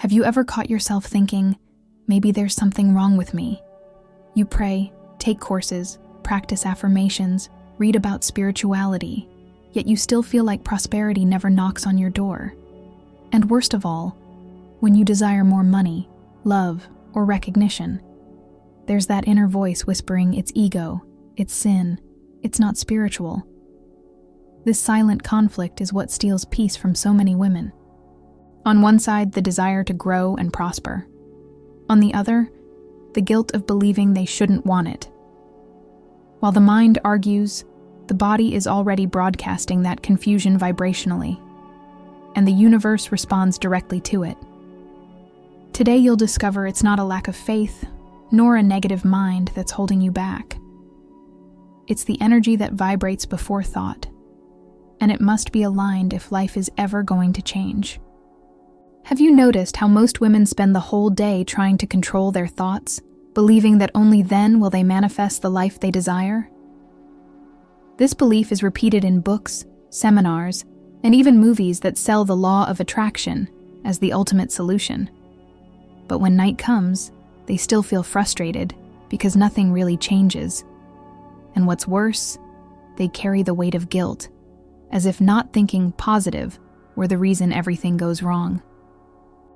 Have you ever caught yourself thinking, maybe there's something wrong with me? You pray, take courses, practice affirmations, read about spirituality, yet you still feel like prosperity never knocks on your door. And worst of all, when you desire more money, love, or recognition, there's that inner voice whispering it's ego, it's sin, it's not spiritual. This silent conflict is what steals peace from so many women. On one side, the desire to grow and prosper. On the other, the guilt of believing they shouldn't want it. While the mind argues, the body is already broadcasting that confusion vibrationally, and the universe responds directly to it. Today you'll discover it's not a lack of faith, nor a negative mind that's holding you back. It's the energy that vibrates before thought, and it must be aligned if life is ever going to change. Have you noticed how most women spend the whole day trying to control their thoughts, believing that only then will they manifest the life they desire? This belief is repeated in books, seminars, and even movies that sell the law of attraction as the ultimate solution. But when night comes, they still feel frustrated because nothing really changes. And what's worse, they carry the weight of guilt, as if not thinking positive were the reason everything goes wrong.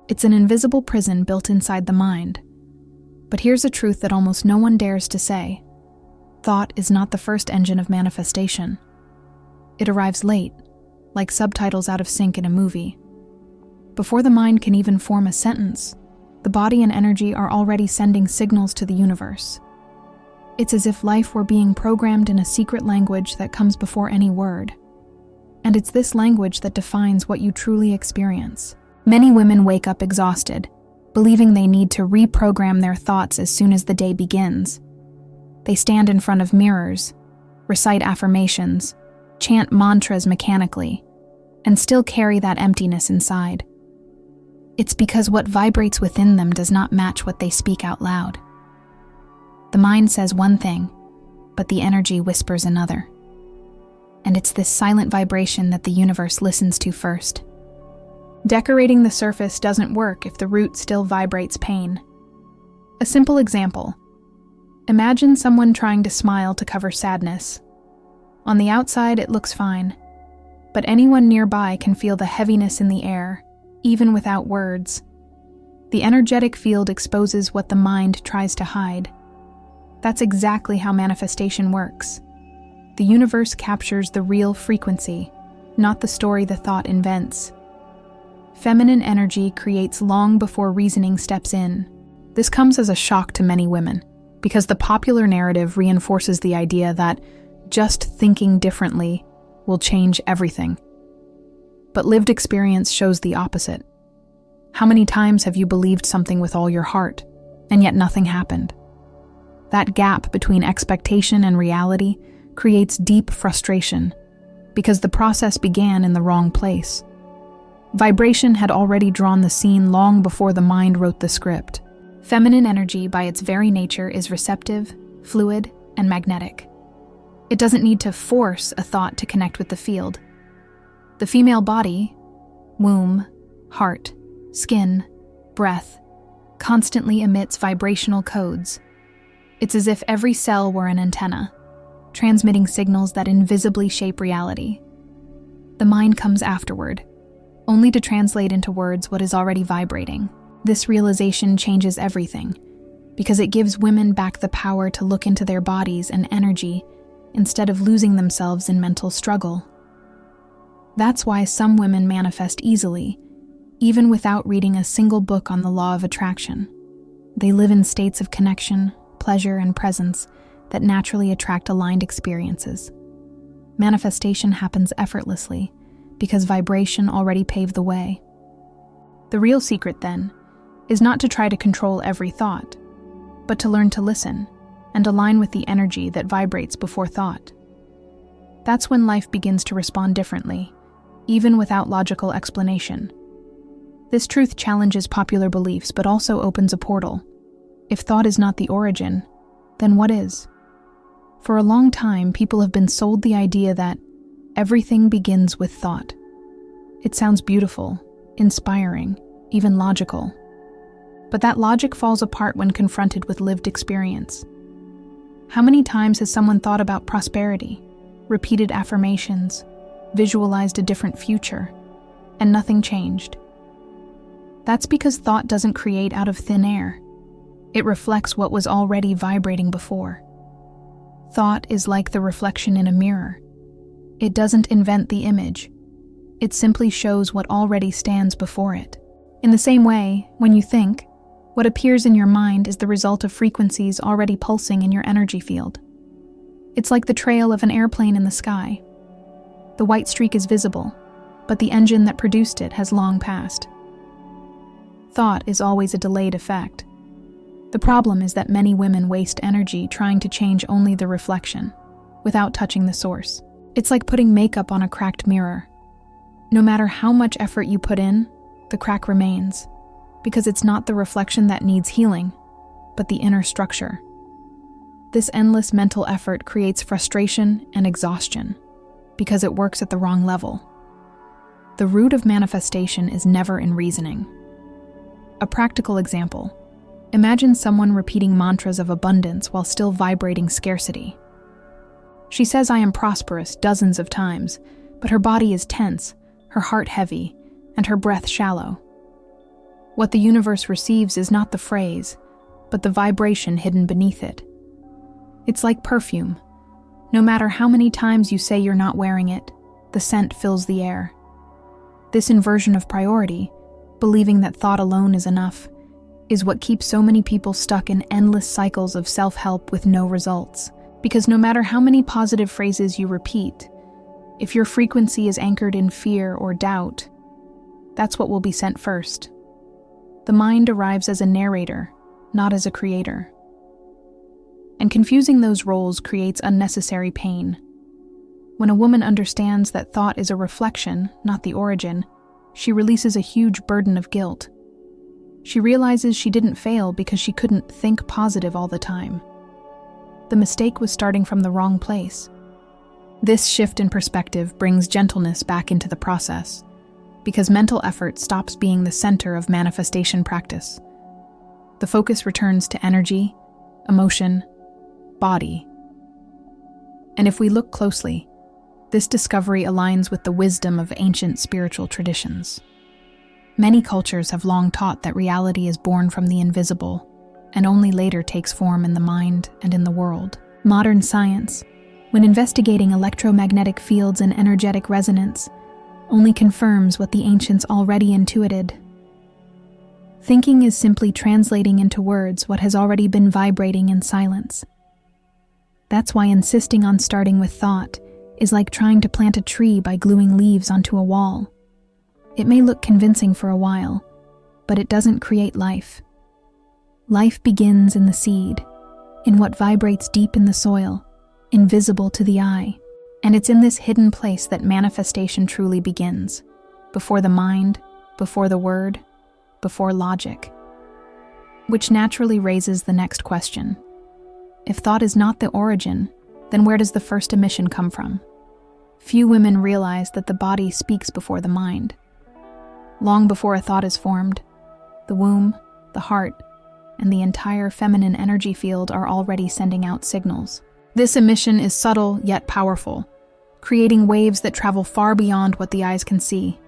It's an invisible prison built inside the mind. But here's a truth that almost no one dares to say. Thought is not the first engine of manifestation. It arrives late, like subtitles out of sync in a movie. Before the mind can even form a sentence, the body and energy are already sending signals to the universe. It's as if life were being programmed in a secret language that comes before any word. And it's this language that defines what you truly experience. Many women wake up exhausted, believing they need to reprogram their thoughts as soon as the day begins. They stand in front of mirrors, recite affirmations, chant mantras mechanically, and still carry that emptiness inside. It's because what vibrates within them does not match what they speak out loud. The mind says one thing, but the energy whispers another. And it's this silent vibration that the universe listens to first. Decorating the surface doesn't work if the root still vibrates pain. A simple example. Imagine someone trying to smile to cover sadness. On the outside, it looks fine, but anyone nearby can feel the heaviness in the air, even without words. The energetic field exposes what the mind tries to hide. That's exactly how manifestation works. The universe captures the real frequency, not the story the thought invents. Feminine energy creates long before reasoning steps in. This comes as a shock to many women, because the popular narrative reinforces the idea that just thinking differently will change everything. But lived experience shows the opposite. How many times have you believed something with all your heart, and yet nothing happened? That gap between expectation and reality creates deep frustration, because the process began in the wrong place. Vibration had already drawn the scene long before the mind wrote the script. Feminine energy, by its very nature, is receptive, fluid, and magnetic. It doesn't need to force a thought to connect with the field. The female body, womb, heart, skin, breath, constantly emits vibrational codes. It's as if every cell were an antenna, transmitting signals that invisibly shape reality. The mind comes afterward, only to translate into words what is already vibrating. This realization changes everything, because it gives women back the power to look into their bodies and energy instead of losing themselves in mental struggle. That's why some women manifest easily, even without reading a single book on the law of attraction. They live in states of connection, pleasure, and presence that naturally attract aligned experiences. Manifestation happens effortlessly, because vibration already paved the way. The real secret, then, is not to try to control every thought, but to learn to listen and align with the energy that vibrates before thought. That's when life begins to respond differently, even without logical explanation. This truth challenges popular beliefs, but also opens a portal. If thought is not the origin, then what is? For a long time, people have been sold the idea that everything begins with thought. It sounds beautiful, inspiring, even logical. But that logic falls apart when confronted with lived experience. How many times has someone thought about prosperity, repeated affirmations, visualized a different future, and nothing changed? That's because thought doesn't create out of thin air. It reflects what was already vibrating before. Thought is like the reflection in a mirror. It doesn't invent the image. It simply shows what already stands before it. In the same way, when you think, what appears in your mind is the result of frequencies already pulsing in your energy field. It's like the trail of an airplane in the sky. The white streak is visible, but the engine that produced it has long passed. Thought is always a delayed effect. The problem is that many women waste energy trying to change only the reflection, without touching the source. It's like putting makeup on a cracked mirror. No matter how much effort you put in, the crack remains, because it's not the reflection that needs healing, but the inner structure. This endless mental effort creates frustration and exhaustion, because it works at the wrong level. The root of manifestation is never in reasoning. A practical example: imagine someone repeating mantras of abundance while still vibrating scarcity. She says, "I am prosperous," dozens of times, but her body is tense, her heart heavy, and her breath shallow. What the universe receives is not the phrase, but the vibration hidden beneath it. It's like perfume. No matter how many times you say you're not wearing it, the scent fills the air. This inversion of priority, believing that thought alone is enough, is what keeps so many people stuck in endless cycles of self-help with no results. Because no matter how many positive phrases you repeat, if your frequency is anchored in fear or doubt, that's what will be sent first. The mind arrives as a narrator, not as a creator. And confusing those roles creates unnecessary pain. When a woman understands that thought is a reflection, not the origin, she releases a huge burden of guilt. She realizes she didn't fail because she couldn't think positive all the time. The mistake was starting from the wrong place. This shift in perspective brings gentleness back into the process, because mental effort stops being the center of manifestation practice. The focus returns to energy, emotion, body. And if we look closely, this discovery aligns with the wisdom of ancient spiritual traditions. Many cultures have long taught that reality is born from the invisible and only later takes form in the mind and in the world. Modern science, when investigating electromagnetic fields and energetic resonance, only confirms what the ancients already intuited. Thinking is simply translating into words what has already been vibrating in silence. That's why insisting on starting with thought is like trying to plant a tree by gluing leaves onto a wall. It may look convincing for a while, but it doesn't create life. Life begins in the seed, in what vibrates deep in the soil, invisible to the eye. And it's in this hidden place that manifestation truly begins, before the mind, before the word, before logic. Which naturally raises the next question. If thought is not the origin, then where does the first emission come from? Few women realize that the body speaks before the mind. Long before a thought is formed, the womb, the heart, and the entire feminine energy field are already sending out signals. This emission is subtle yet powerful, creating waves that travel far beyond what the eyes can see.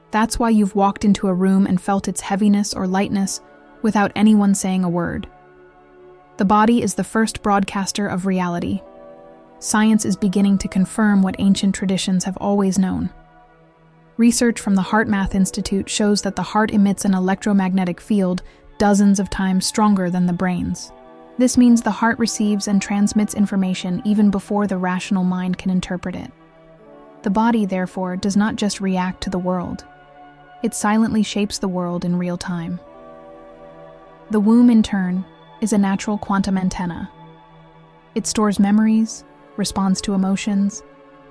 That's why you've walked into a room and felt its heaviness or lightness without anyone saying a word. The body is the first broadcaster of reality. Science is beginning to confirm what ancient traditions have always known. Research from the HeartMath Institute shows that the heart emits an electromagnetic field dozens of times stronger than the brain's. This means the heart receives and transmits information even before the rational mind can interpret it. The body, therefore, does not just react to the world. It silently shapes the world in real time. The womb, in turn, is a natural quantum antenna. It stores memories, responds to emotions,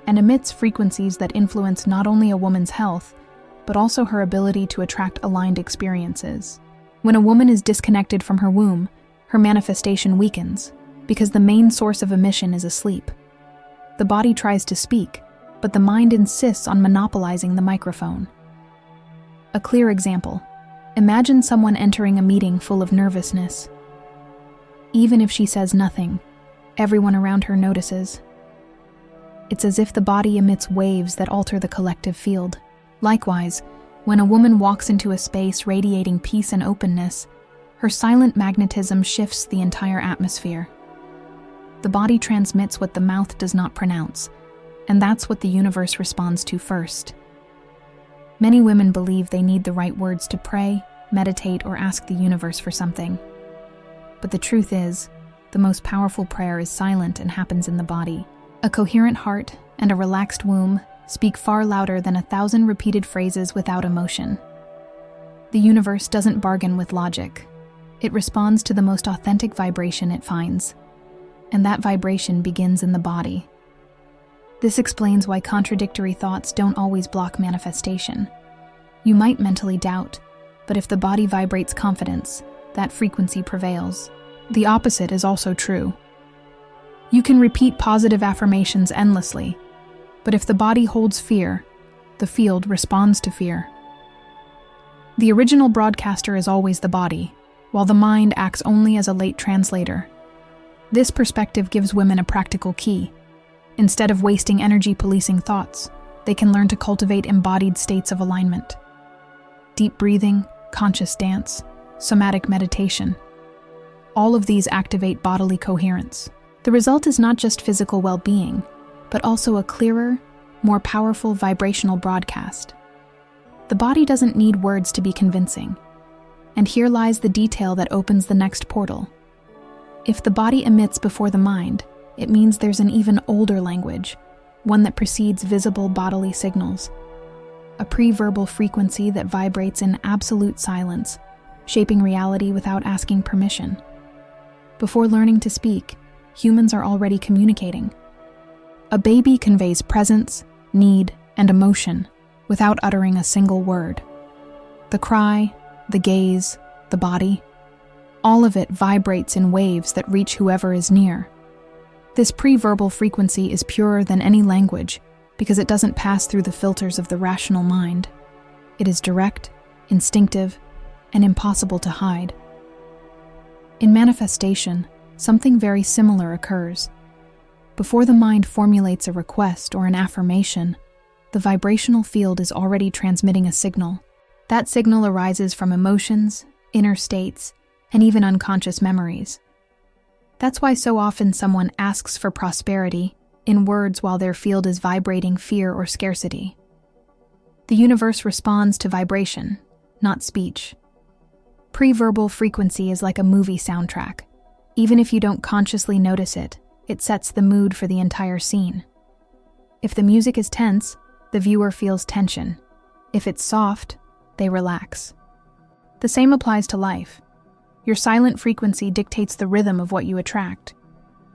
and emits frequencies that influence not only a woman's health, but also her ability to attract aligned experiences. When a woman is disconnected from her womb, her manifestation weakens, because the main source of emission is asleep. The body tries to speak, but the mind insists on monopolizing the microphone. A clear example: Imagine someone entering a meeting full of nervousness. Even if she says nothing, everyone around her notices. It's as if the body emits waves that alter the collective field. Likewise, when a woman walks into a space radiating peace and openness, her silent magnetism shifts the entire atmosphere. The body transmits what the mouth does not pronounce, and that's what the universe responds to first. Many women believe they need the right words to pray, meditate, or ask the universe for something. But the truth is, the most powerful prayer is silent and happens in the body. A coherent heart and a relaxed womb speak far louder than 1,000 repeated phrases without emotion. The universe doesn't bargain with logic. It responds to the most authentic vibration it finds. And that vibration begins in the body. This explains why contradictory thoughts don't always block manifestation. You might mentally doubt, but if the body vibrates confidence, that frequency prevails. The opposite is also true. You can repeat positive affirmations endlessly, but if the body holds fear, the field responds to fear. The original broadcaster is always the body, while the mind acts only as a late translator. This perspective gives women a practical key. Instead of wasting energy policing thoughts, they can learn to cultivate embodied states of alignment. Deep breathing, conscious dance, somatic meditation. All of these activate bodily coherence. The result is not just physical well-being, but also a clearer, more powerful vibrational broadcast. The body doesn't need words to be convincing. And here lies the detail that opens the next portal. If the body emits before the mind, it means there's an even older language, one that precedes visible bodily signals. A pre-verbal frequency that vibrates in absolute silence, shaping reality without asking permission. Before learning to speak, humans are already communicating. A baby conveys presence, need, and emotion without uttering a single word. The cry, the gaze, the body, all of it vibrates in waves that reach whoever is near. This pre-verbal frequency is purer than any language because it doesn't pass through the filters of the rational mind. It is direct, instinctive, and impossible to hide. In manifestation, something very similar occurs. Before the mind formulates a request or an affirmation, the vibrational field is already transmitting a signal. That signal arises from emotions, inner states, and even unconscious memories. That's why so often someone asks for prosperity in words while their field is vibrating fear or scarcity. The universe responds to vibration, not speech. Pre-verbal frequency is like a movie soundtrack. Even if you don't consciously notice it, it sets the mood for the entire scene. If the music is tense, the viewer feels tension. If it's soft, they relax. The same applies to life. Your silent frequency dictates the rhythm of what you attract.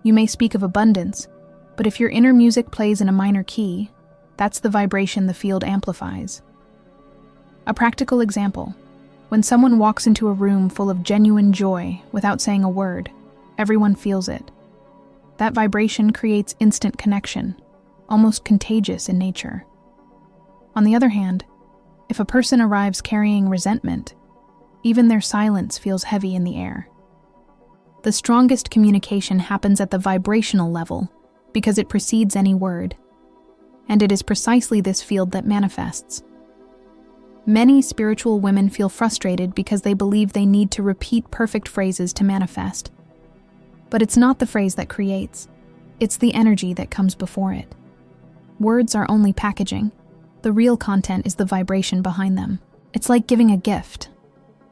You may speak of abundance, but if your inner music plays in a minor key, that's the vibration the field amplifies. A practical example: when someone walks into a room full of genuine joy without saying a word, everyone feels it. That vibration creates instant connection, almost contagious in nature. On the other hand, if a person arrives carrying resentment, even their silence feels heavy in the air. The strongest communication happens at the vibrational level because it precedes any word, and it is precisely this field that manifests. Many spiritual women feel frustrated because they believe they need to repeat perfect phrases to manifest. But it's not the phrase that creates, it's the energy that comes before it. Words are only packaging. The real content is the vibration behind them. It's like giving a gift.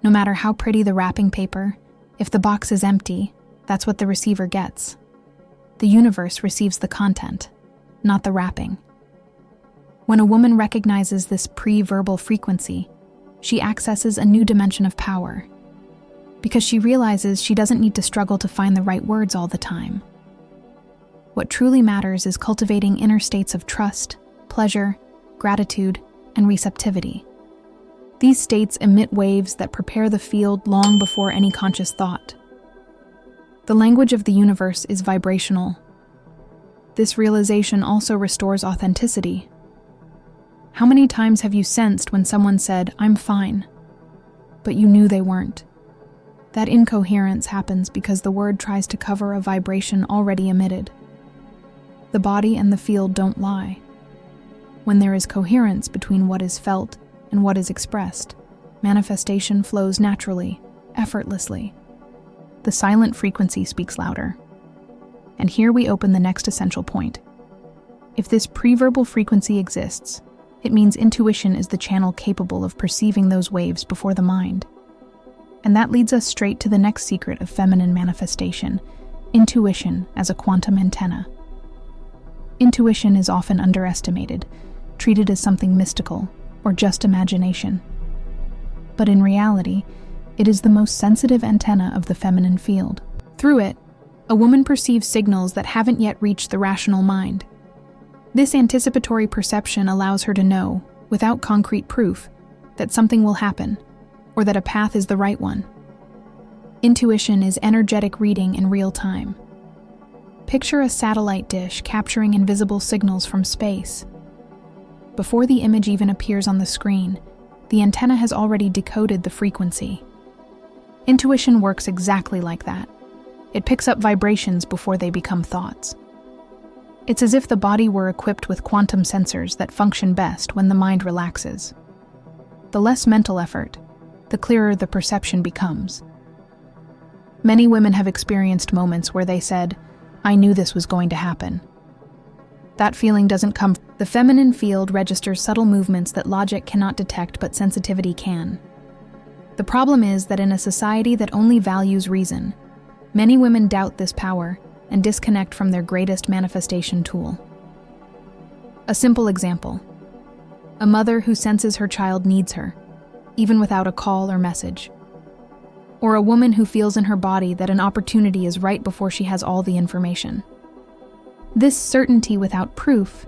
No matter how pretty the wrapping paper, if the box is empty, that's what the receiver gets. The universe receives the content, not the wrapping. When a woman recognizes this pre-verbal frequency, she accesses a new dimension of power, because she realizes she doesn't need to struggle to find the right words all the time. What truly matters is cultivating inner states of trust, pleasure, gratitude, and receptivity. These states emit waves that prepare the field long before any conscious thought. The language of the universe is vibrational. This realization also restores authenticity. How many times have you sensed when someone said, "I'm fine"? but you knew they weren't. That incoherence happens because the word tries to cover a vibration already emitted. The body and the field don't lie. When there is coherence between what is felt and what is expressed, manifestation flows naturally, effortlessly. The silent frequency speaks louder. And here we open the next essential point. If this pre-verbal frequency exists, it means intuition is the channel capable of perceiving those waves before the mind. And that leads us straight to the next secret of feminine manifestation, intuition as a quantum antenna. Intuition is often underestimated, treated as something mystical or just imagination. But in reality, it is the most sensitive antenna of the feminine field. Through it, a woman perceives signals that haven't yet reached the rational mind. This anticipatory perception allows her to know, without concrete proof, that something will happen, or that a path is the right one. Intuition is energetic reading in real time. Picture a satellite dish capturing invisible signals from space. Before the image even appears on the screen, the antenna has already decoded the frequency. Intuition works exactly like that. It picks up vibrations before they become thoughts. It's as if the body were equipped with quantum sensors that function best when the mind relaxes. The less mental effort, the clearer the perception becomes. Many women have experienced moments where they said, "I knew this was going to happen." That feeling doesn't come. The feminine field registers subtle movements that logic cannot detect but sensitivity can. The problem is that in a society that only values reason, many women doubt this power and disconnect from their greatest manifestation tool. A simple example: a mother who senses her child needs her, even without a call or message. Or a woman who feels in her body that an opportunity is right before she has all the information. This certainty without proof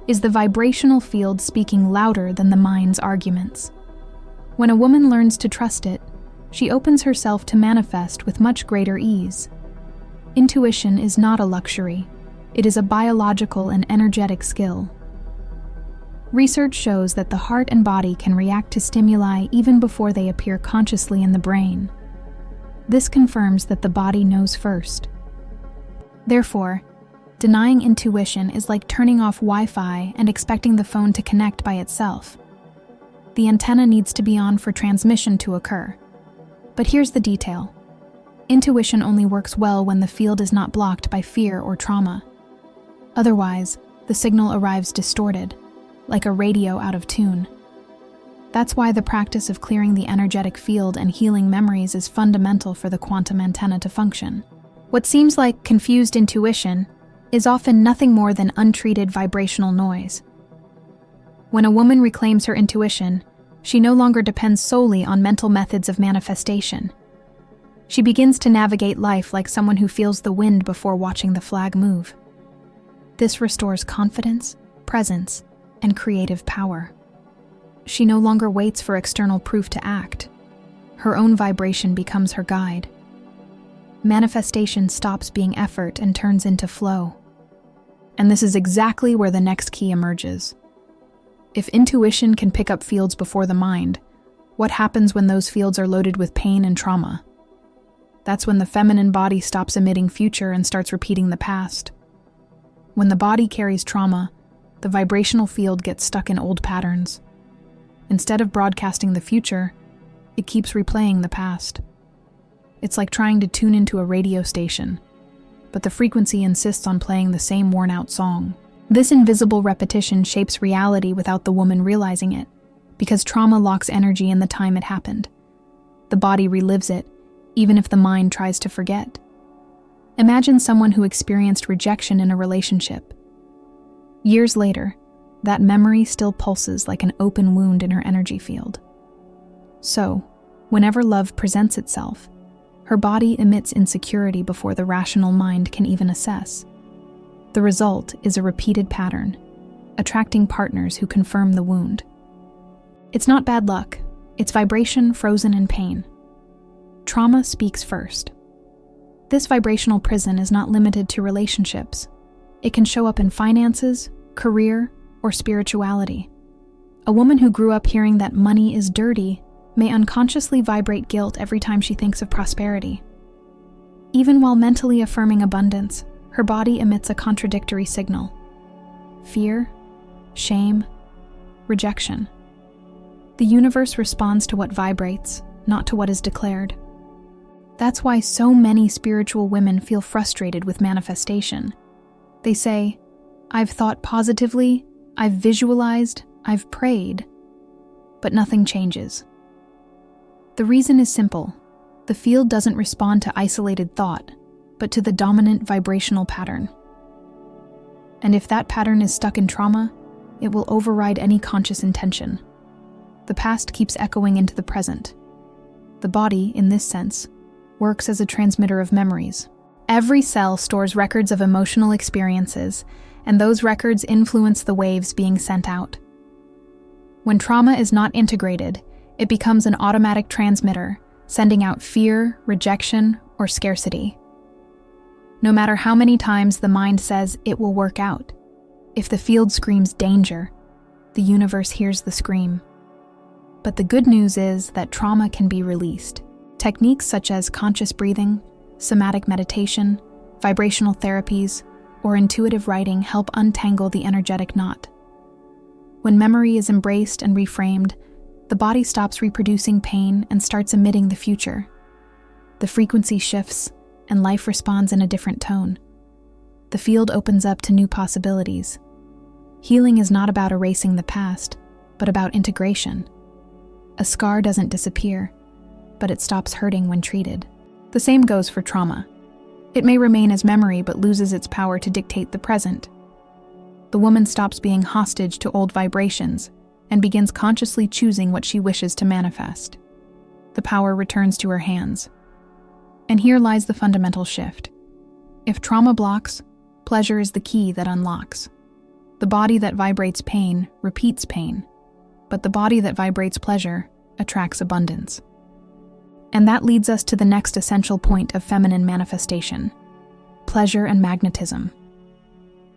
is the vibrational field speaking louder than the mind's arguments. When a woman learns to trust it, she opens herself to manifest with much greater ease. Intuition is not a luxury. It is a biological and energetic skill. Research shows that the heart and body can react to stimuli even before they appear consciously in the brain. This confirms that the body knows first. Therefore, denying intuition is like turning off Wi-Fi and expecting the phone to connect by itself. The antenna needs to be on for transmission to occur. But here's the detail. Intuition only works well when the field is not blocked by fear or trauma. Otherwise, the signal arrives distorted, like a radio out of tune. That's why the practice of clearing the energetic field and healing memories is fundamental for the quantum antenna to function. What seems like confused intuition is often nothing more than untreated vibrational noise. When a woman reclaims her intuition, she no longer depends solely on mental methods of manifestation. She begins to navigate life like someone who feels the wind before watching the flag move. This restores confidence, presence, and creative power. She no longer waits for external proof to act. Her own vibration becomes her guide. Manifestation stops being effort and turns into flow. And this is exactly where the next key emerges. If intuition can pick up fields before the mind, what happens when those fields are loaded with pain and trauma? That's when the feminine body stops emitting future and starts repeating the past. When the body carries trauma, the vibrational field gets stuck in old patterns. Instead of broadcasting the future, it keeps replaying the past. It's like trying to tune into a radio station, but the frequency insists on playing the same worn-out song. This invisible repetition shapes reality without the woman realizing it, because trauma locks energy in the time it happened. The body relives it, even if the mind tries to forget. Imagine someone who experienced rejection in a relationship. Years later, that memory still pulses like an open wound in her energy field. So, whenever love presents itself, her body emits insecurity before the rational mind can even assess. The result is a repeated pattern, attracting partners who confirm the wound. It's not bad luck, it's vibration frozen in pain. Trauma speaks first. This vibrational prison is not limited to relationships. It can show up in finances, career, or spirituality. A woman who grew up hearing that money is dirty may unconsciously vibrate guilt every time she thinks of prosperity. Even while mentally affirming abundance, her body emits a contradictory signal: fear, shame, rejection. The universe responds to what vibrates, not to what is declared. That's why so many spiritual women feel frustrated with manifestation. They say, "I've thought positively, I've visualized, I've prayed," but nothing changes. The reason is simple. The field doesn't respond to isolated thought, but to the dominant vibrational pattern. And if that pattern is stuck in trauma, it will override any conscious intention. The past keeps echoing into the present. The body, in this sense, works as a transmitter of memories. Every cell stores records of emotional experiences, and those records influence the waves being sent out. When trauma is not integrated, it becomes an automatic transmitter, sending out fear, rejection, or scarcity. No matter how many times the mind says it will work out, if the field screams danger, the universe hears the scream. But the good news is that trauma can be released. Techniques such as conscious breathing, somatic meditation, vibrational therapies, or intuitive writing help untangle the energetic knot. When memory is embraced and reframed, the body stops reproducing pain and starts emitting the future. The frequency shifts, and life responds in a different tone. The field opens up to new possibilities. Healing is not about erasing the past, but about integration. A scar doesn't disappear, but it stops hurting when treated. The same goes for trauma. It may remain as memory but loses its power to dictate the present. The woman stops being hostage to old vibrations and begins consciously choosing what she wishes to manifest. The power returns to her hands. And here lies the fundamental shift. If trauma blocks, pleasure is the key that unlocks. The body that vibrates pain repeats pain, but the body that vibrates pleasure attracts abundance. And that leads us to the next essential point of feminine manifestation: pleasure and magnetism.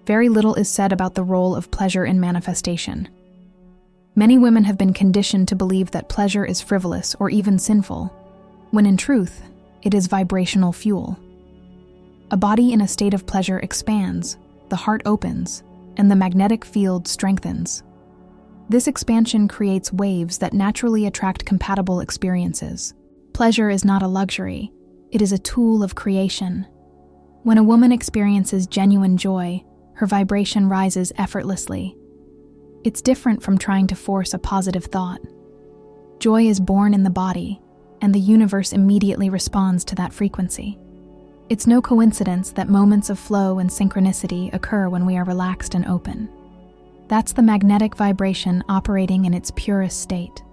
Very little is said about the role of pleasure in manifestation. Many women have been conditioned to believe that pleasure is frivolous or even sinful, when in truth, it is vibrational fuel. A body in a state of pleasure expands, the heart opens, and the magnetic field strengthens. This expansion creates waves that naturally attract compatible experiences. Pleasure is not a luxury, it is a tool of creation. When a woman experiences genuine joy, her vibration rises effortlessly. It's different from trying to force a positive thought. Joy is born in the body, and the universe immediately responds to that frequency. It's no coincidence that moments of flow and synchronicity occur when we are relaxed and open. That's the magnetic vibration operating in its purest state.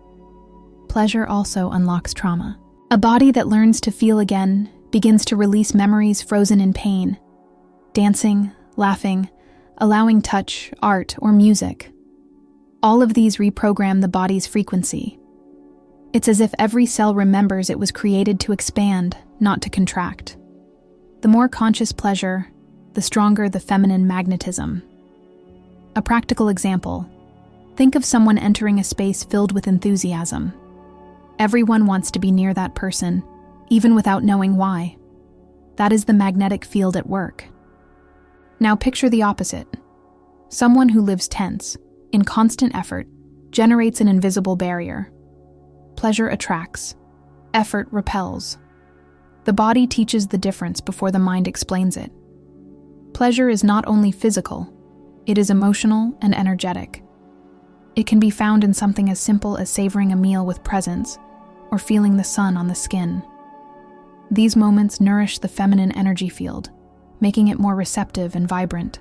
Pleasure also unlocks trauma. A body that learns to feel again begins to release memories frozen in pain. Dancing, laughing, allowing touch, art, or music. All of these reprogram the body's frequency. It's as if every cell remembers it was created to expand, not to contract. The more conscious pleasure, the stronger the feminine magnetism. A practical example: think of someone entering a space filled with enthusiasm. Everyone wants to be near that person, even without knowing why. That is the magnetic field at work. Now picture the opposite. Someone who lives tense, in constant effort, generates an invisible barrier. Pleasure attracts. Effort repels. The body teaches the difference before the mind explains it. Pleasure is not only physical, it is emotional and energetic. It can be found in something as simple as savoring a meal with presence or feeling the sun on the skin. These moments nourish the feminine energy field, making it more receptive and vibrant.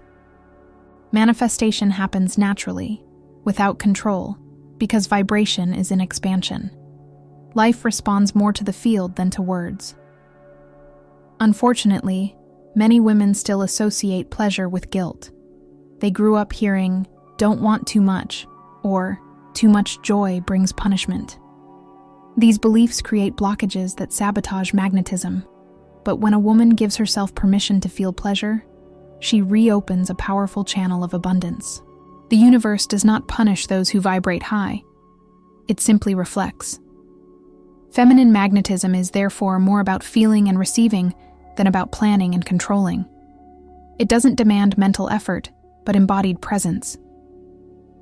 Manifestation happens naturally, without control, because vibration is in expansion. Life responds more to the field than to words. Unfortunately, many women still associate pleasure with guilt. They grew up hearing, "Don't want too much," or "Too much joy brings punishment." These beliefs create blockages that sabotage magnetism. But when a woman gives herself permission to feel pleasure, she reopens a powerful channel of abundance. The universe does not punish those who vibrate high. It simply reflects. Feminine magnetism is therefore more about feeling and receiving than about planning and controlling. It doesn't demand mental effort, but embodied presence.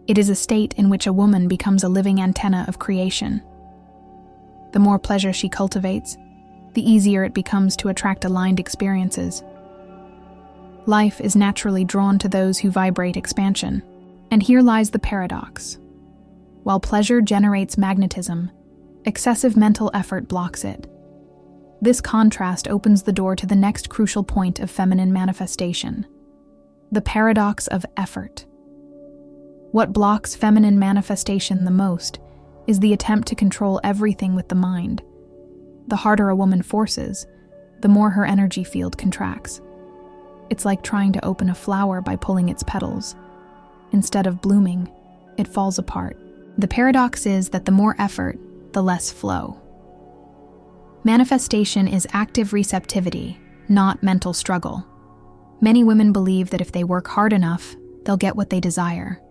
It is a state in which a woman becomes a living antenna of creation. The more pleasure she cultivates, the easier it becomes to attract aligned experiences. Life is naturally drawn to those who vibrate expansion. And here lies the paradox. While pleasure generates magnetism, excessive mental effort blocks it. This contrast opens the door to the next crucial point of feminine manifestation: the paradox of effort. What blocks feminine manifestation the most is the attempt to control everything with the mind. The harder a woman forces, the more her energy field contracts. It's like trying to open a flower by pulling its petals. Instead of blooming, it falls apart. The paradox is that the more effort, the less flow. Manifestation is active receptivity, not mental struggle. Many women believe that if they work hard enough, they'll get what they desire.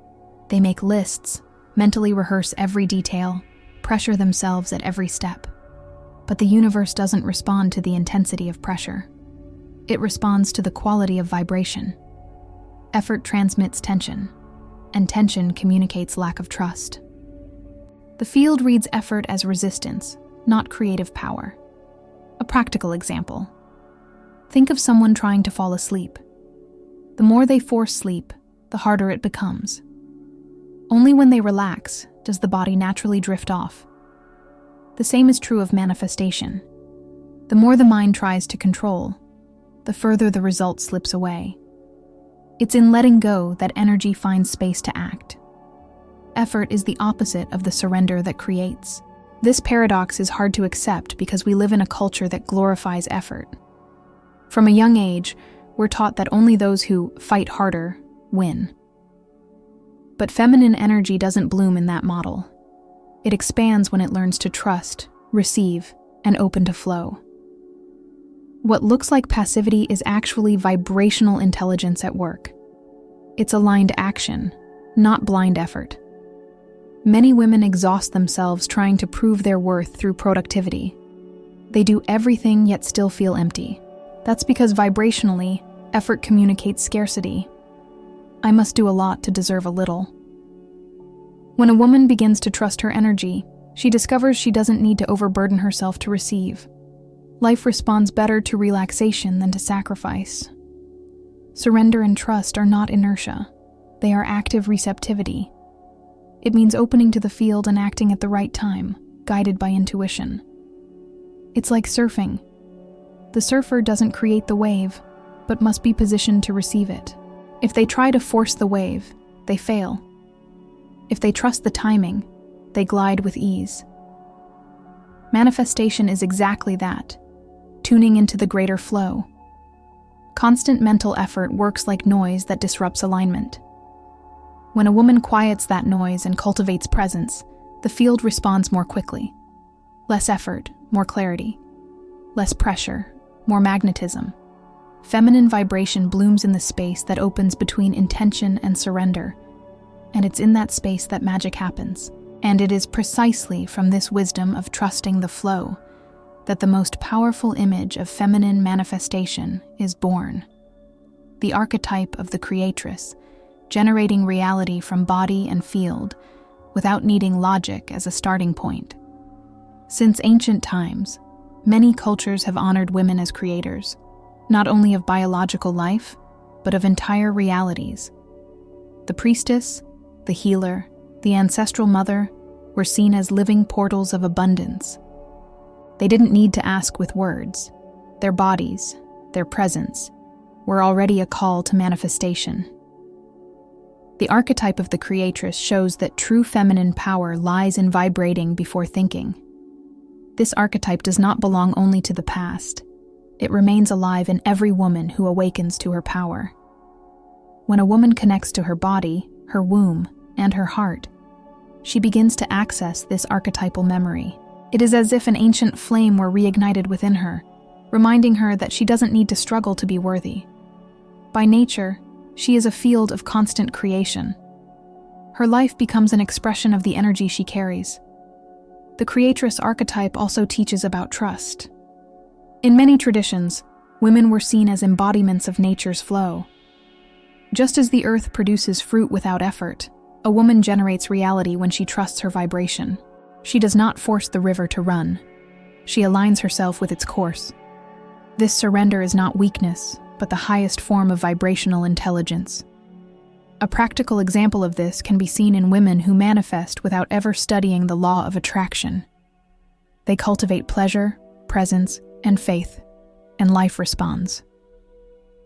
They make lists, mentally rehearse every detail, pressure themselves at every step. But the universe doesn't respond to the intensity of pressure. It responds to the quality of vibration. Effort transmits tension, and tension communicates lack of trust. The field reads effort as resistance, not creative power. A practical example. Think of someone trying to fall asleep. The more they force sleep, the harder it becomes. Only when they relax does the body naturally drift off. The same is true of manifestation. The more the mind tries to control, the further the result slips away. It's in letting go that energy finds space to act. Effort is the opposite of the surrender that creates. This paradox is hard to accept because we live in a culture that glorifies effort. From a young age, we're taught that only those who fight harder win. But feminine energy doesn't bloom in that model. It expands when it learns to trust, receive, and open to flow. What looks like passivity is actually vibrational intelligence at work. It's aligned action, not blind effort. Many women exhaust themselves trying to prove their worth through productivity. They do everything yet still feel empty. That's because vibrationally, effort communicates scarcity. I must do a lot to deserve a little. When a woman begins to trust her energy, she discovers she doesn't need to overburden herself to receive. Life responds better to relaxation than to sacrifice. Surrender and trust are not inertia. They are active receptivity. It means opening to the field and acting at the right time, guided by intuition. It's like surfing. The surfer doesn't create the wave, but must be positioned to receive it. If they try to force the wave, they fail. If they trust the timing, they glide with ease. Manifestation is exactly that, tuning into the greater flow. Constant mental effort works like noise that disrupts alignment. When a woman quiets that noise and cultivates presence, the field responds more quickly. Less effort, more clarity. Less pressure, more magnetism. Feminine vibration blooms in the space that opens between intention and surrender, and it's in that space that magic happens. And it is precisely from this wisdom of trusting the flow that the most powerful image of feminine manifestation is born. The archetype of the creatress, generating reality from body and field without needing logic as a starting point. Since ancient times, many cultures have honored women as creators, not only of biological life, but of entire realities. The priestess, the healer, the ancestral mother were seen as living portals of abundance. They didn't need to ask with words. Their bodies, their presence, were already a call to manifestation. The archetype of the creatress shows that true feminine power lies in vibrating before thinking. This archetype does not belong only to the past. It remains alive in every woman who awakens to her power. When a woman connects to her body, her womb, and her heart, she begins to access this archetypal memory. It is as if an ancient flame were reignited within her, reminding her that she doesn't need to struggle to be worthy. By nature, she is a field of constant creation. Her life becomes an expression of the energy she carries. The creatress archetype also teaches about trust. In many traditions, women were seen as embodiments of nature's flow. Just as the earth produces fruit without effort, a woman generates reality when she trusts her vibration. She does not force the river to run. She aligns herself with its course. This surrender is not weakness, but the highest form of vibrational intelligence. A practical example of this can be seen in women who manifest without ever studying the law of attraction. They cultivate pleasure, presence, and faith, and life responds.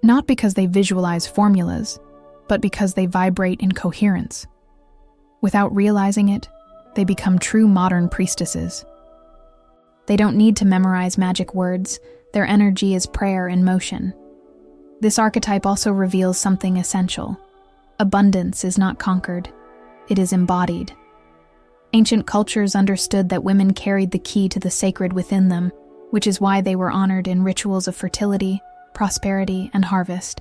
Not because they visualize formulas, but because they vibrate in coherence. Without realizing it, they become true modern priestesses. They don't need to memorize magic words. Their energy is prayer in motion. This archetype also reveals something essential. Abundance is not conquered, it is embodied. Ancient cultures understood that women carried the key to the sacred within them, which is why they were honored in rituals of fertility, prosperity, and harvest.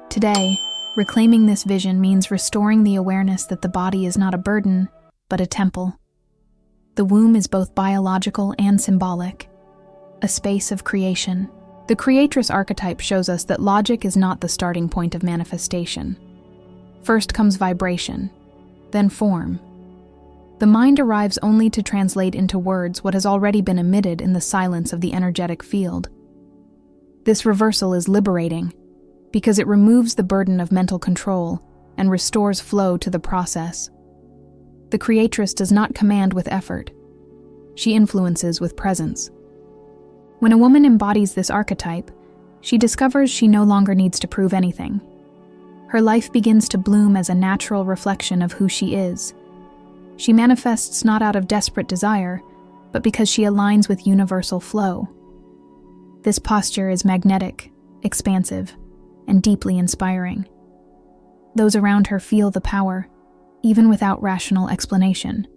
Today, reclaiming this vision means restoring the awareness that the body is not a burden, but a temple. The womb is both biological and symbolic, a space of creation. The creatress archetype shows us that logic is not the starting point of manifestation. First comes vibration, then form. The mind arrives only to translate into words what has already been emitted in the silence of the energetic field. This reversal is liberating, because it removes the burden of mental control and restores flow to the process. The creatress does not command with effort. She influences with presence. When a woman embodies this archetype, she discovers she no longer needs to prove anything. Her life begins to bloom as a natural reflection of who she is. She manifests not out of desperate desire, but because she aligns with universal flow. This posture is magnetic, expansive, and deeply inspiring. Those around her feel the power, even without rational explanation.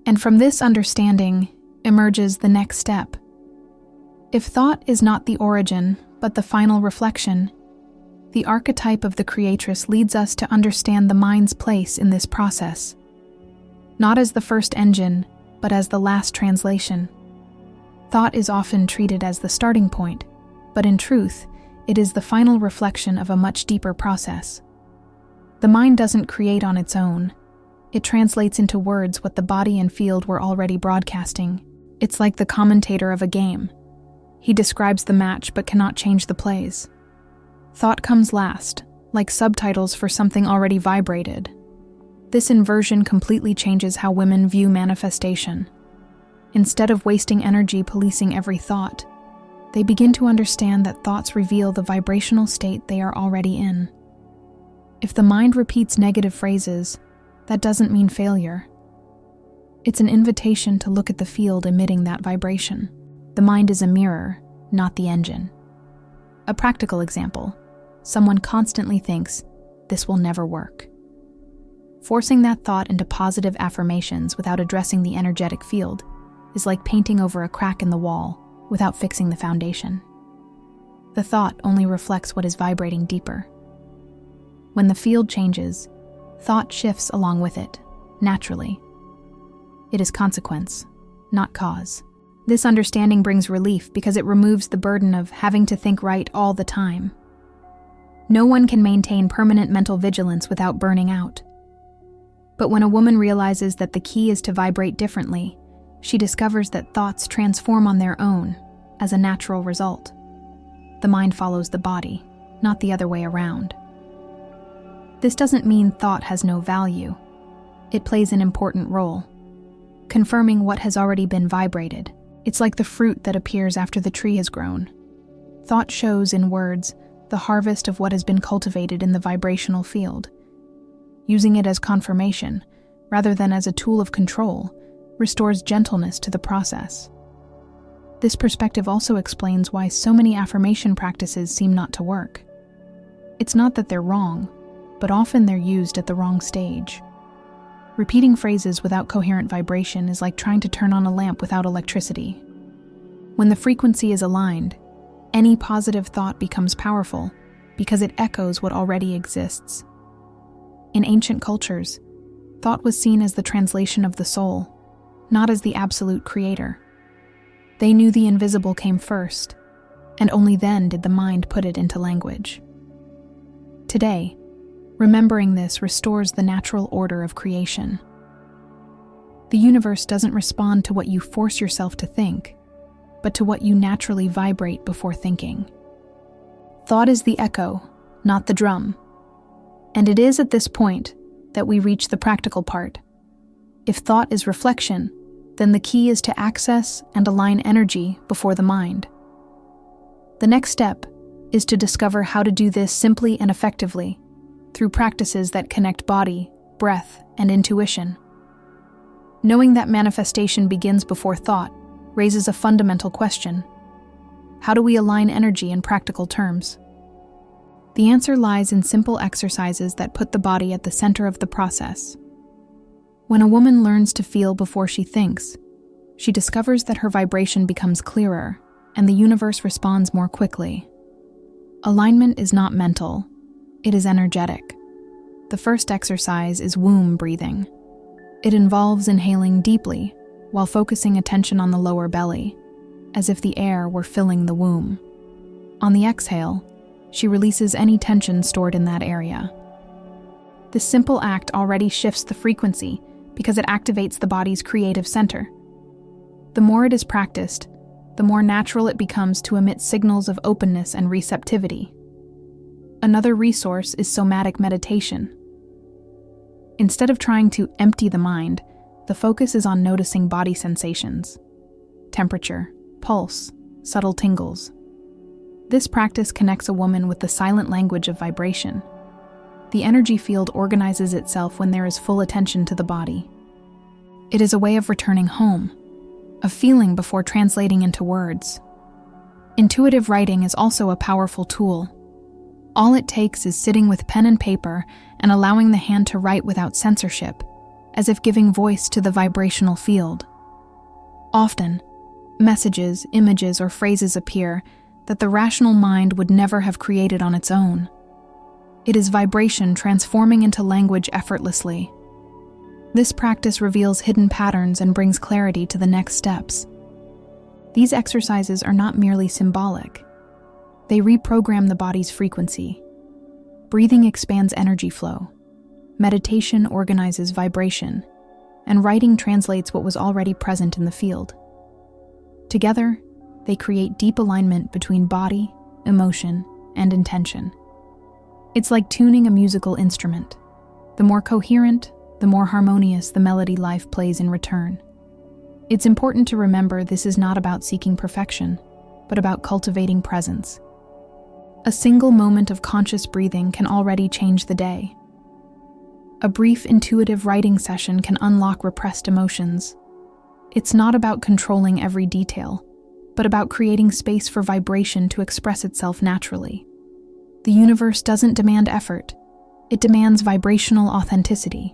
And from this understanding emerges the next step. If thought is not the origin, but the final reflection, the archetype of the creatress leads us to understand the mind's place in this process. Not as the first engine, but as the last translation. Thought is often treated as the starting point, but in truth, it is the final reflection of a much deeper process. The mind doesn't create on its own. It translates into words what the body and field were already broadcasting. It's like the commentator of a game. He describes the match but cannot change the plays. Thought comes last, like subtitles for something already vibrated. This inversion completely changes how women view manifestation. Instead of wasting energy policing every thought, they begin to understand that thoughts reveal the vibrational state they are already in. If the mind repeats negative phrases, that doesn't mean failure. It's an invitation to look at the field emitting that vibration. The mind is a mirror, not the engine. A practical example: someone constantly thinks, "This will never work." Forcing that thought into positive affirmations without addressing the energetic field is like painting over a crack in the wall without fixing the foundation. The thought only reflects what is vibrating deeper. When the field changes, thought shifts along with it, naturally. It is consequence, not cause. This understanding brings relief because it removes the burden of having to think right all the time. No one can maintain permanent mental vigilance without burning out. But when a woman realizes that the key is to vibrate differently, she discovers that thoughts transform on their own, as a natural result. The mind follows the body, not the other way around. This doesn't mean thought has no value. It plays an important role, confirming what has already been vibrated. It's like the fruit that appears after the tree has grown. Thought shows in words the harvest of what has been cultivated in the vibrational field. Using it as confirmation, rather than as a tool of control, restores gentleness to the process. This perspective also explains why so many affirmation practices seem not to work. It's not that they're wrong, but often they're used at the wrong stage. Repeating phrases without coherent vibration is like trying to turn on a lamp without electricity. When the frequency is aligned, any positive thought becomes powerful because it echoes what already exists. In ancient cultures, thought was seen as the translation of the soul, not as the absolute creator. They knew the invisible came first, and only then did the mind put it into language. Today, remembering this restores the natural order of creation. The universe doesn't respond to what you force yourself to think, but to what you naturally vibrate before thinking. Thought is the echo, not the drum. And it is at this point that we reach the practical part. If thought is reflection, then the key is to access and align energy before the mind. The next step is to discover how to do this simply and effectively through practices that connect body, breath, and intuition. Knowing that manifestation begins before thought raises a fundamental question. How do we align energy in practical terms? The answer lies in simple exercises that put the body at the center of the process. When a woman learns to feel before she thinks, she discovers that her vibration becomes clearer and the universe responds more quickly. Alignment is not mental, it is energetic. The first exercise is womb breathing. It involves inhaling deeply while focusing attention on the lower belly, as if the air were filling the womb. On the exhale, she releases any tension stored in that area. This simple act already shifts the frequency because it activates the body's creative center. The more it is practiced, the more natural it becomes to emit signals of openness and receptivity. Another resource is somatic meditation. Instead of trying to empty the mind, the focus is on noticing body sensations, temperature, pulse, subtle tingles. This practice connects a woman with the silent language of vibration. The energy field organizes itself when there is full attention to the body. It is a way of returning home, of feeling before translating into words. Intuitive writing is also a powerful tool. All it takes is sitting with pen and paper and allowing the hand to write without censorship, as if giving voice to the vibrational field. Often, messages, images, or phrases appear that the rational mind would never have created on its own. It is vibration transforming into language effortlessly. This practice reveals hidden patterns and brings clarity to the next steps. These exercises are not merely symbolic. They reprogram the body's frequency. Breathing expands energy flow. Meditation organizes vibration, and writing translates what was already present in the field. Together, they create deep alignment between body, emotion, and intention. It's like tuning a musical instrument. The more coherent, the more harmonious the melody life plays in return. It's important to remember this is not about seeking perfection, but about cultivating presence. A single moment of conscious breathing can already change the day. A brief intuitive writing session can unlock repressed emotions. It's not about controlling every detail, but about creating space for vibration to express itself naturally. The universe doesn't demand effort, it demands vibrational authenticity.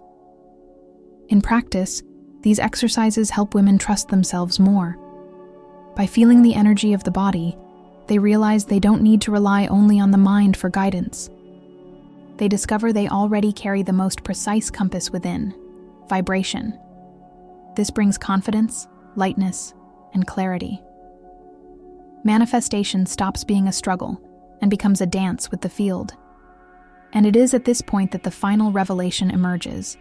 In practice, these exercises help women trust themselves more. By feeling the energy of the body, they realize they don't need to rely only on the mind for guidance. They discover they already carry the most precise compass within, vibration. This brings confidence, lightness, and clarity. Manifestation stops being a struggle and becomes a dance with the field. And it is at this point that the final revelation emerges.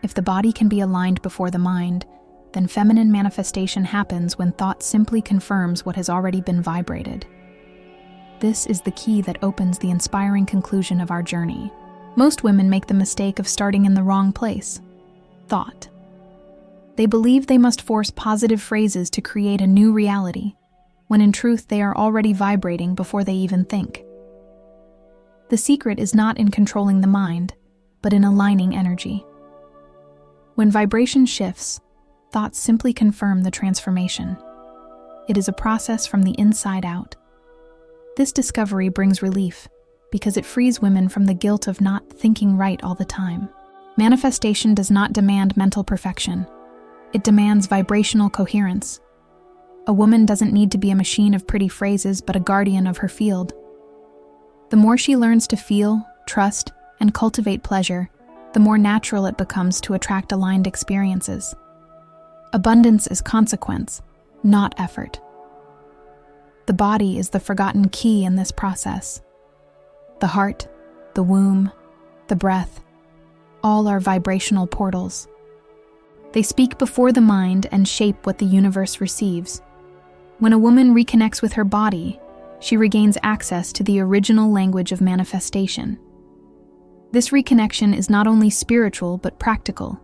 If the body can be aligned before the mind, then feminine manifestation happens when thought simply confirms what has already been vibrated. This is the key that opens the inspiring conclusion of our journey. Most women make the mistake of starting in the wrong place: thought. They believe they must force positive phrases to create a new reality, when in truth they are already vibrating before they even think. The secret is not in controlling the mind, but in aligning energy. When vibration shifts, thoughts simply confirm the transformation. It is a process from the inside out. This discovery brings relief because it frees women from the guilt of not thinking right all the time. Manifestation does not demand mental perfection. It demands vibrational coherence. A woman doesn't need to be a machine of pretty phrases, but a guardian of her field. The more she learns to feel, trust, and cultivate pleasure, the more natural it becomes to attract aligned experiences. Abundance is consequence, not effort. The body is the forgotten key in this process. The heart, the womb, the breath, all are vibrational portals. They speak before the mind and shape what the universe receives. When a woman reconnects with her body, she regains access to the original language of manifestation. This reconnection is not only spiritual but practical.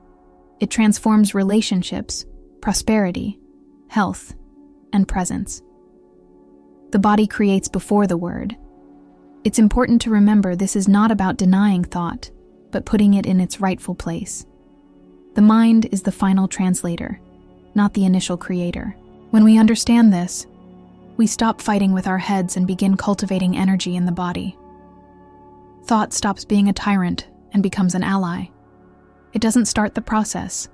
It transforms relationships, prosperity, health, and presence. The body creates before the word. It's important to remember this is not about denying thought, but putting it in its rightful place. The mind is the final translator, not the initial creator. When we understand this, we stop fighting with our heads and begin cultivating energy in the body. Thought stops being a tyrant and becomes an ally. It doesn't start the process.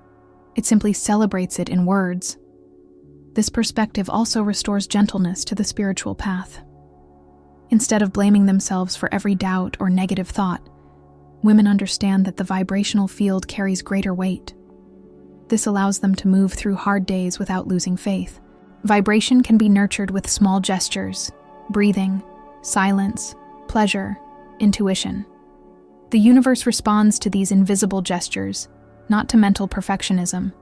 It simply celebrates it in words. This perspective also restores gentleness to the spiritual path. Instead of blaming themselves for every doubt or negative thought, women understand that the vibrational field carries greater weight. This allows them to move through hard days without losing faith. Vibration can be nurtured with small gestures, breathing, silence, pleasure, intuition. The universe responds to these invisible gestures, not to mental perfectionism.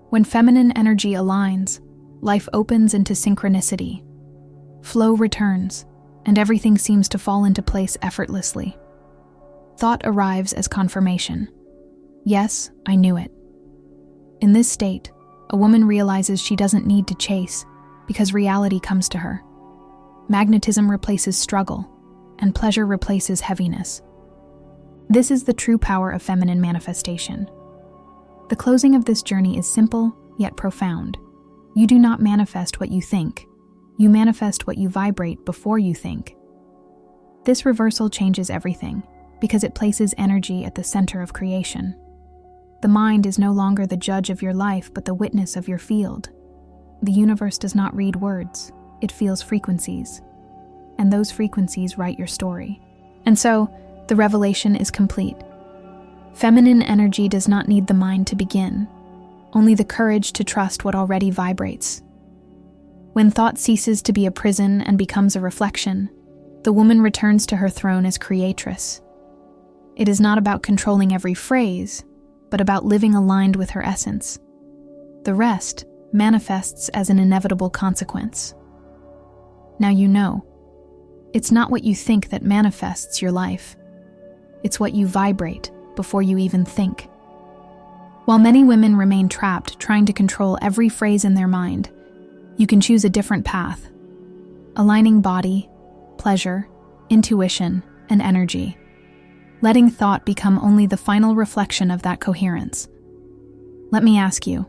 When feminine energy aligns, life opens into synchronicity. Flow returns, and everything seems to fall into place effortlessly. Thought arrives as confirmation. Yes, I knew it. In this state, a woman realizes she doesn't need to chase because reality comes to her. Magnetism replaces struggle, and pleasure replaces heaviness. This is the true power of feminine manifestation. The closing of this journey is simple yet profound. You do not manifest what you think. You manifest what you vibrate before you think. This reversal changes everything because it places energy at the center of creation. The mind is no longer the judge of your life but the witness of your field. The universe does not read words, it feels frequencies. And those frequencies write your story. And so, the revelation is complete. Feminine energy does not need the mind to begin, only the courage to trust what already vibrates. When thought ceases to be a prison and becomes a reflection, the woman returns to her throne as creatress. It is not about controlling every phrase, but about living aligned with her essence. The rest manifests as an inevitable consequence. Now you know. It's not what you think that manifests your life. It's what you vibrate before you even think. While many women remain trapped trying to control every phrase in their mind, you can choose a different path, aligning body, pleasure, intuition, and energy, letting thought become only the final reflection of that coherence. Let me ask you,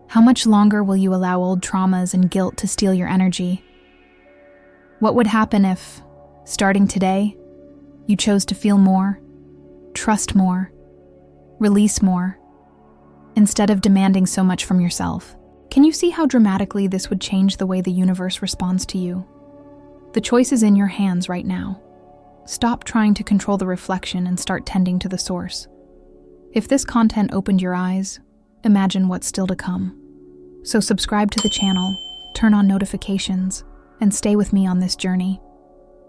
how much longer will you allow old traumas and guilt to steal your energy? What would happen if, starting today, you chose to feel more, trust more, release more, instead of demanding so much from yourself? Can you see how dramatically this would change the way the universe responds to you? The choice is in your hands right now. Stop trying to control the reflection and start tending to the source. If this content opened your eyes, imagine what's still to come. So subscribe to the channel, turn on notifications, and stay with me on this journey.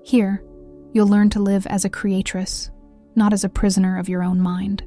Here, you'll learn to live as a creatress, not as a prisoner of your own mind.